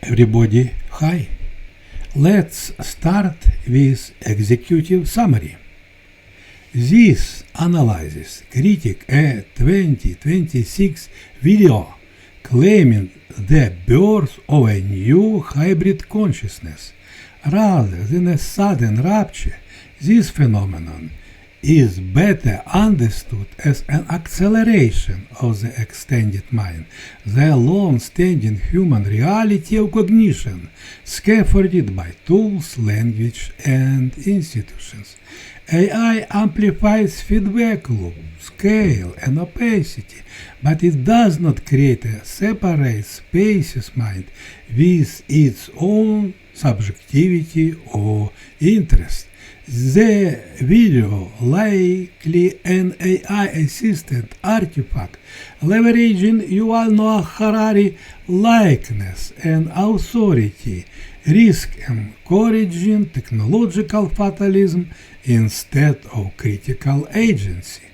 Everybody, hi. Let's start with executive summary. This analysis critic a 2026 video claiming the birth of a new hybrid consciousness. Rather than a sudden rupture, this phenomenon is better understood as an acceleration of the extended mind, the long-standing human reality of cognition, scaffolded by tools, language, and institutions. AI amplifies feedback loop, scale, and opacity, but it does not create a separate spacious mind with its own subjectivity or interest. The video, likely an AI-assisted artifact, leveraging Yuval Noah Harari likeness and authority, risk encouraging technological fatalism instead of critical agency.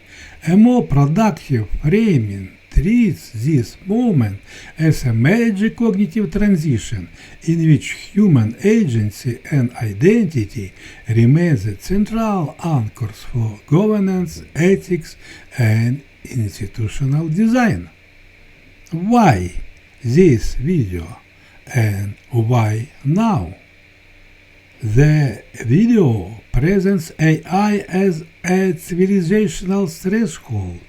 A more productive framing treats this moment as a major cognitive transition in which human agency and identity remain the central anchors for governance, ethics, and institutional design. Why this video and why now? The video presents AI as a civilizational threshold,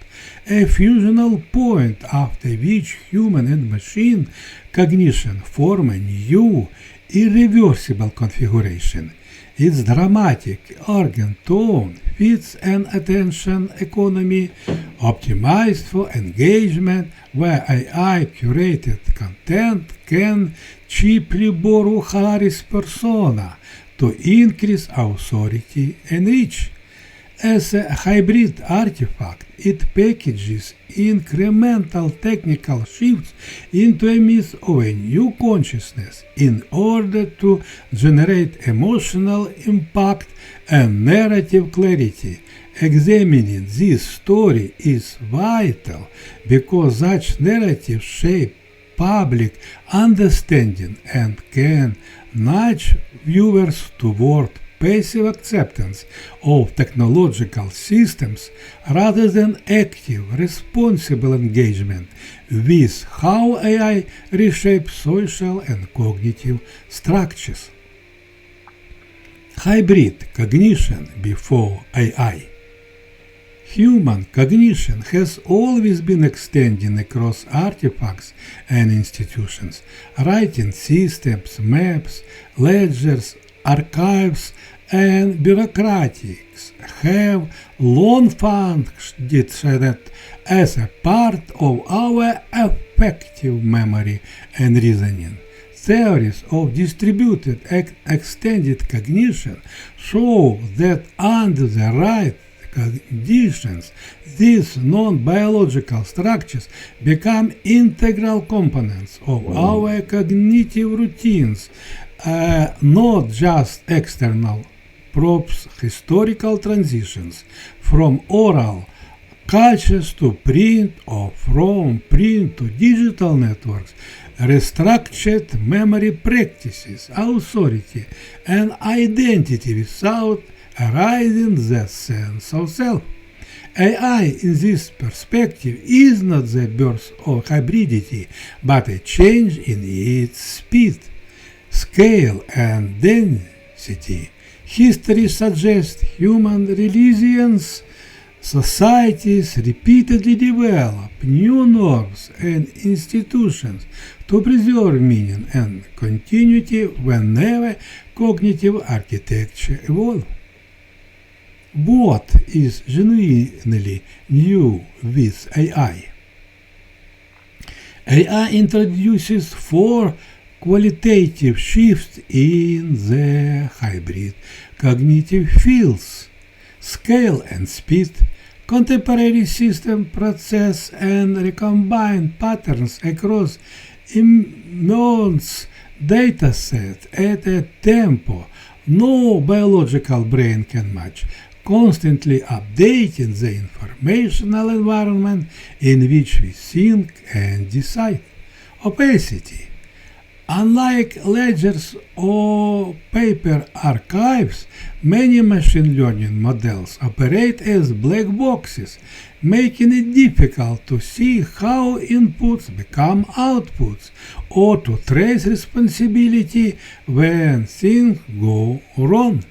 a fusional point after which human and machine cognition form a new, irreversible configuration. Its dramatic, urgent tone fits an attention economy optimized for engagement where AI-curated content can cheaply borrow Harari's persona to increase authority and reach. As a hybrid artifact, it packages incremental technical shifts into a myth of a new consciousness in order to generate emotional impact and narrative clarity. Examining this story is vital because such narratives shape public understanding and can nudge viewers toward passive acceptance of technological systems rather than active, responsible engagement with how AI reshapes social and cognitive structures. Hybrid cognition before AI. Human cognition has always been extending across artifacts and institutions. Writing systems, maps, ledgers, archives, and bureaucratics have long functioned as a part of our effective memory and reasoning. Theories of distributed extended cognition show that under the right conditions, these non-biological structures become integral components of our cognitive routines, not just external props. Historical transitions from oral cultures to print or from print to digital networks restructured memory practices, authority, and identity without eroding the sense of self. AI in this perspective is not the birth of hybridity, but a change in its speed, scale, and density. History suggests human religions, societies repeatedly develop new norms and institutions to preserve meaning and continuity whenever cognitive architecture evolves. What is genuinely new with AI? AI introduces four qualitative shifts in the hybrid cognitive fields: scale and speed, contemporary system process and recombine patterns across immense dataset at a tempo no biological brain can match, constantly updating the informational environment in which we think and decide. Opacity. Unlike ledgers or paper archives, many machine learning models operate as black boxes, making it difficult to see how inputs become outputs or to trace responsibility when things go wrong.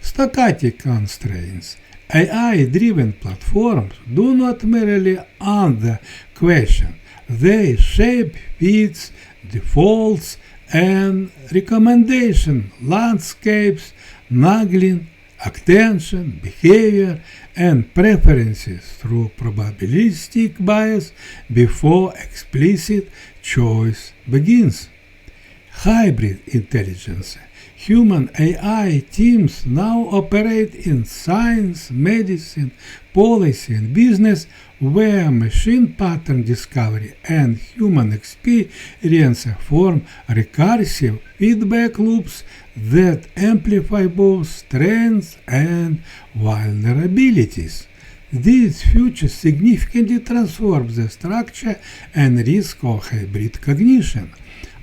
Stochastic constraints. AI-driven platforms do not merely answer questions, they shape fits, defaults, and recommendation landscapes, nagging, attention, behavior, and preferences through probabilistic bias before explicit choice begins. Hybrid intelligence. Human AI teams now operate in science, medicine, policy, and business, where machine pattern discovery and human experience form recursive feedback loops that amplify both strengths and vulnerabilities. These features significantly transform the structure and risk of hybrid cognition,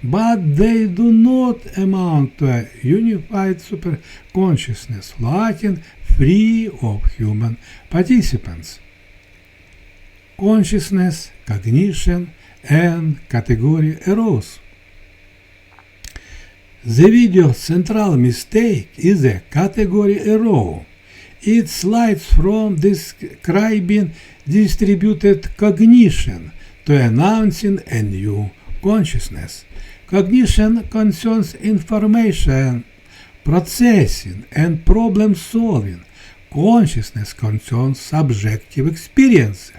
but they do not amount to a unified superconsciousness floating free of human participants. Consciousness, cognition, and category errors. The video's central mistake is a category error. It slides from describing distributed cognition to announcing a new consciousness. Cognition concerns information processing and problem solving. Consciousness concerns subjective experience.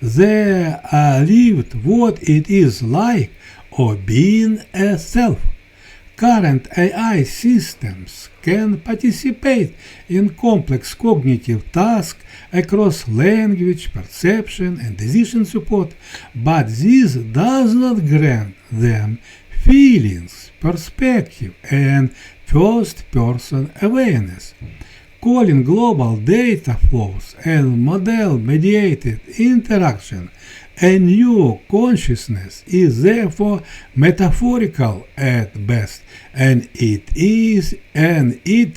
They are lived what it is like or being a self. Current AI systems can participate in complex cognitive tasks across language, perception, and decision support, but this does not grant them feelings, perspective, and first-person awareness. Calling global data flows and model-mediated interaction a new consciousness is therefore metaphorical at best, and it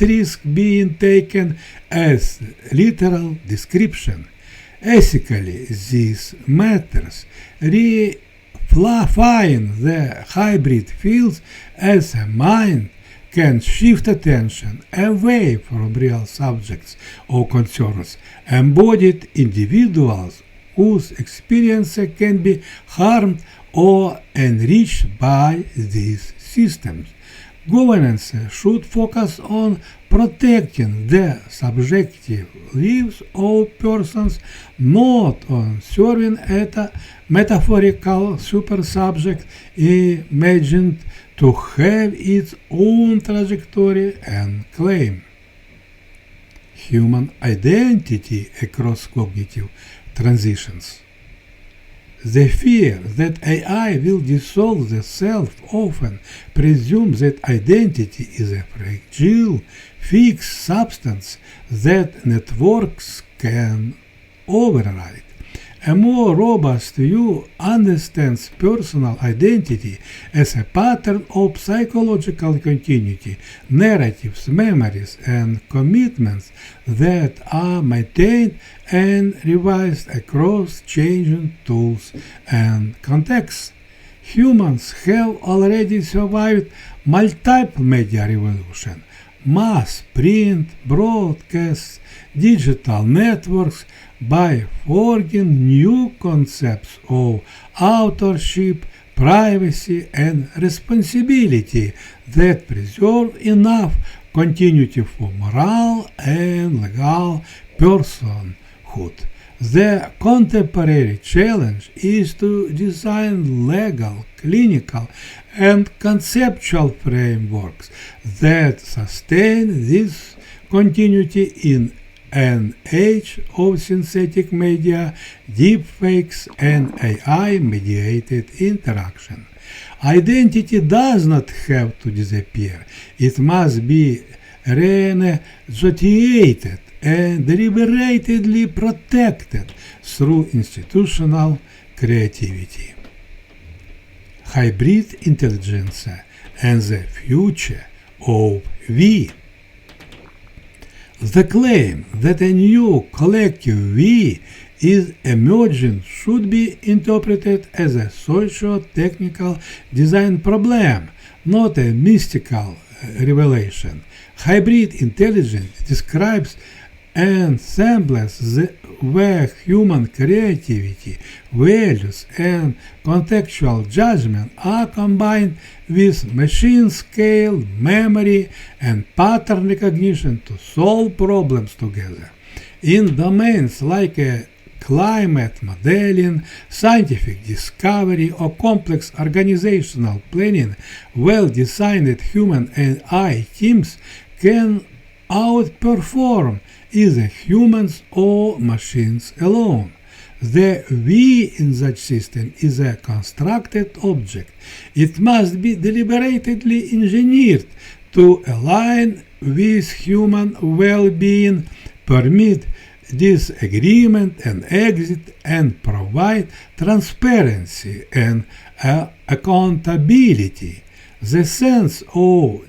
risks being taken as literal description. Ethically, this matters. Refine the hybrid fields as a mind can shift attention away from real subjects or concerns, embodied individuals whose experience can be harmed or enriched by these systems. Governance should focus on protecting the subjective lives of persons, not on serving at a metaphorical supersubject imagined to have its own trajectory and claim. Human identity across cognitive transitions. The fear that AI will dissolve the self often presumes that identity is a fragile, fixed substance that networks can override. A more robust view understands personal identity as a pattern of psychological continuity, narratives, memories, and commitments that are maintained and revised across changing tools and contexts. Humans have already survived multimedia revolution, mass, print, broadcasts, digital networks, by forging new concepts of authorship, privacy, and responsibility that preserve enough continuity for moral and legal personhood. The contemporary challenge is to design legal, clinical, and conceptual frameworks that sustain this continuity in an age of synthetic media, deepfakes, and AI-mediated interaction. Identity does not have to disappear. It must be renegotiated and deliberately protected through institutional creativity. Hybrid intelligence. and the future of we. The claim that a new collective we is emerging should be interpreted as a socio-technical design problem, not a mystical revelation. Hybrid intelligence describes ensembles where human creativity, values, and contextual judgment are combined with machine-scale memory and pattern recognition to solve problems together. In domains like climate modeling, scientific discovery, or complex organizational planning, well-designed human and AI teams can outperform either humans or machines alone. The we in such system is a constructed object. It must be deliberately engineered to align with human well-being, permit disagreement and exit, and provide transparency and accountability. The sense of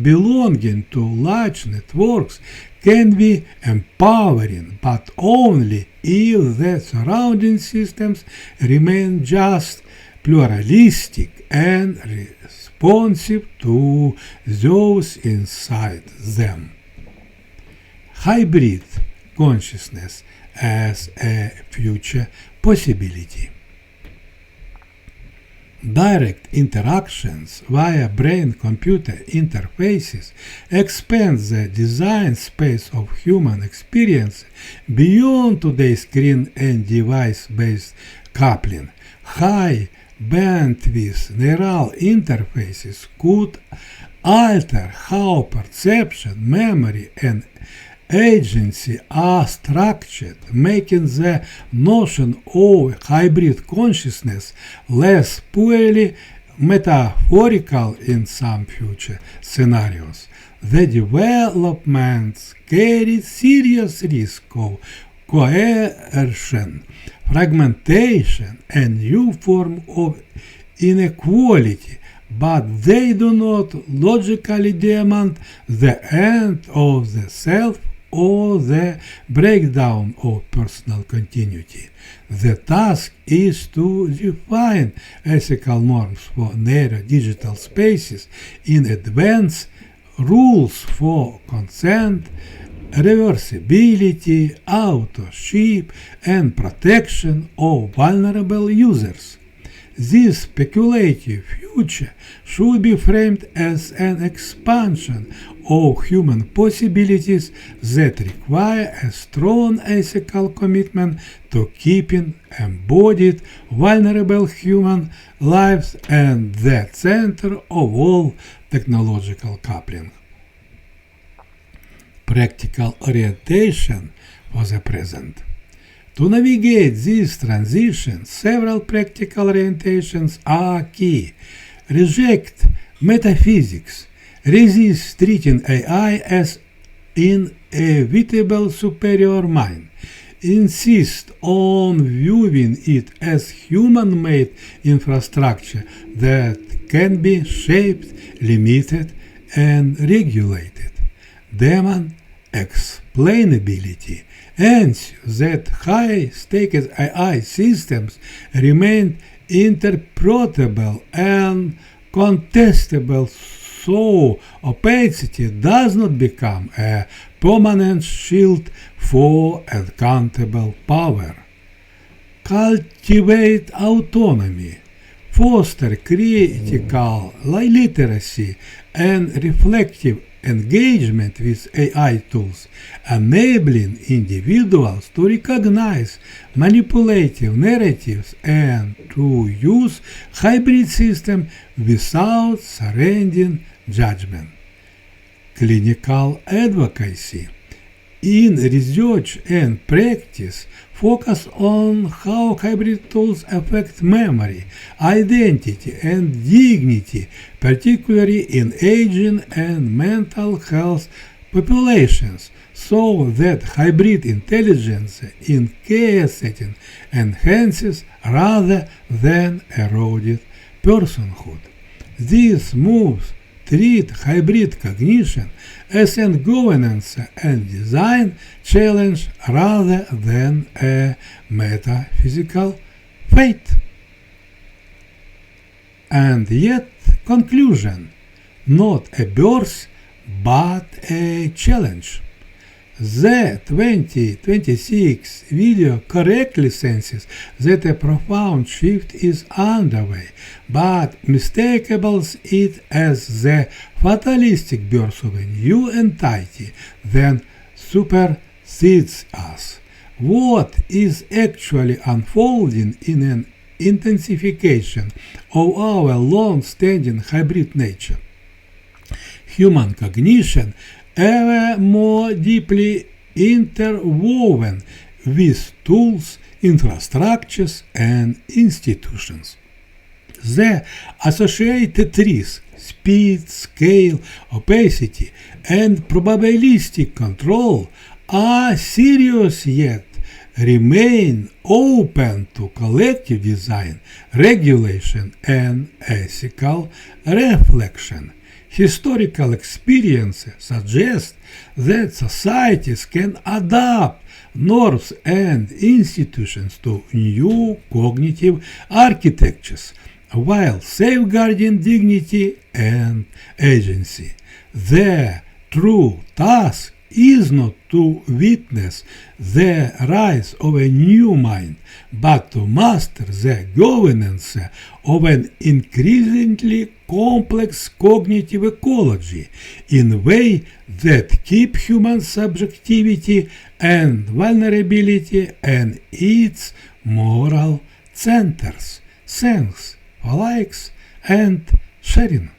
belonging to large networks can be empowering, but only if the surrounding systems remain just, pluralistic, and responsive to those inside them. Hybrid consciousness as a future possibility. Direct interactions via brain-computer interfaces expand the design space of human experience beyond today's screen and device-based coupling. High bandwidth neural interfaces could alter how perception, memory, and agency are structured, making the notion of hybrid consciousness less purely metaphorical in some future scenarios. The developments carry serious risk of coercion, fragmentation, and new form of inequality, but they do not logically demand the end of the self or the breakdown of personal continuity. The task is to define ethical norms for narrow digital spaces in advance, rules for consent, reversibility, authorship, and protection of vulnerable users. This speculative future should be framed as an expansion of human possibilities that require a strong ethical commitment to keeping embodied, vulnerable human lives at the center of all technological coupling. Practical orientation for the present. To navigate this transition, several practical orientations are key. Reject metaphysics. Resist treating AI as inevitable superior mind. Insist on viewing it as human-made infrastructure that can be shaped, limited, and regulated. Demand explainability. Ensure that high-stakes AI systems remain interpretable and contestable, so opacity does not become a permanent shield for accountable power. Cultivate autonomy. Foster critical literacy and reflective engagement with AI tools, enabling individuals to recognize manipulative narratives and to use hybrid systems without surrendering judgment. Clinical advocacy. In research and practice, focus on how hybrid tools affect memory, identity, and dignity, particularly in aging and mental health populations, so that hybrid intelligence in care setting enhances rather than eroded personhood. These moves treat hybrid cognition as a governance and design challenge rather than a metaphysical fate. And yet, conclusion, not a birth, but a challenge. The 2026 video correctly senses that a profound shift is underway, but mistakes it as the fatalistic birth of a new entity that supersedes us. What is actually unfolding in an intensification of our long-standing hybrid nature? Human cognition ever more deeply interwoven with tools, infrastructures, and institutions. The associated risk, speed, scale, opacity, and probabilistic control are serious yet remain open to collective design, regulation, and ethical reflection. Historical experiences suggest that societies can adapt norms and institutions to new cognitive architectures while safeguarding dignity and agency. The true task is not to witness the rise of a new mind, but to master the governance of an increasingly complex cognitive ecology in a way that keep human subjectivity and vulnerability and its moral centers. Thanks for likes and sharing.